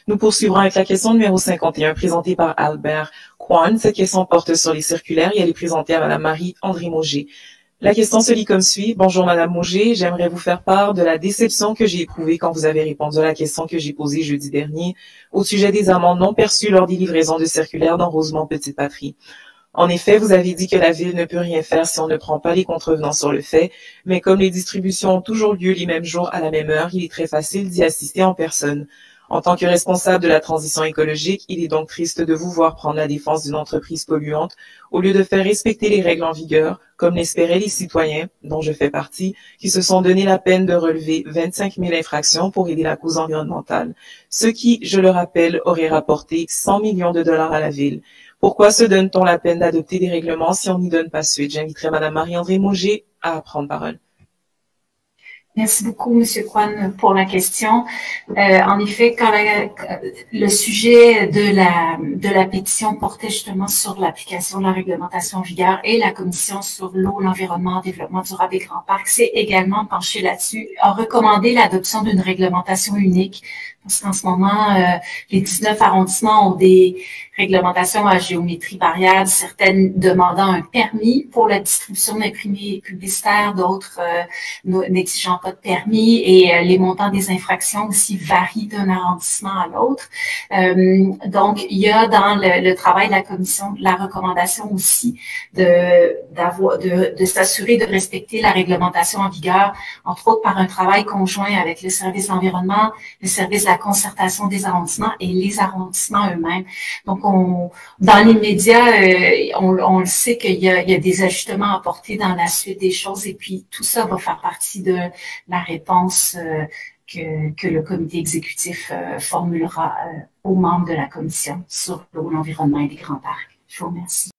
Nous poursuivrons avec la question numéro 51, présentée par Albert Kwan. Cette question porte sur les circulaires et elle est présentée à Madame Marie-André Mauger. La question se lit comme suit. Bonjour Madame Mauger, j'aimerais vous faire part de la déception que j'ai éprouvée quand vous avez répondu à la question que j'ai posée jeudi dernier au sujet des amendes non perçues lors des livraisons de circulaires dans Rosemont-Petite-Patrie. En effet, vous avez dit que la ville ne peut rien faire si on ne prend pas les contrevenants sur le fait, mais comme les distributions ont toujours lieu les mêmes jours à la même heure, il est très facile d'y assister en personne. En tant que responsable de la transition écologique, il est donc triste de vous voir prendre la défense d'une entreprise polluante au lieu de faire respecter les règles en vigueur, comme l'espéraient les citoyens, dont je fais partie, qui se sont donné la peine de relever 25 000 infractions pour aider la cause environnementale, ce qui, je le rappelle, aurait rapporté 100 millions de dollars à la ville. Pourquoi se donne-t-on la peine d'adopter des règlements si on n'y donne pas suite? J'inviterai Madame Marie-André Mauger à prendre parole. Merci beaucoup, Monsieur Kwan, pour la question. En effet, quand le sujet de la pétition portait justement sur l'application de la réglementation en vigueur et la Commission sur l'eau, l'environnement, le développement durable des grands parcs s'est également penchée là-dessus, a recommandé l'adoption d'une réglementation unique, parce qu'en ce moment, les 19 arrondissements ont des réglementations à géométrie variable, certaines demandant un permis pour la distribution d'imprimés publicitaires, d'autres n'exigeant pas de permis, et les montants des infractions aussi varient d'un arrondissement à l'autre. Donc, il y a dans le travail de la commission la recommandation aussi de s'assurer de respecter la réglementation en vigueur, entre autres par un travail conjoint avec le service de l'environnement, le service de la concertation des arrondissements et les arrondissements eux-mêmes. Donc, dans les médias, on le sait qu'il y a des ajustements à apporter dans la suite des choses, et puis tout ça va faire partie de la réponse que le comité exécutif formulera aux membres de la commission sur l'eau, l'environnement et les grands parcs. Je vous remercie.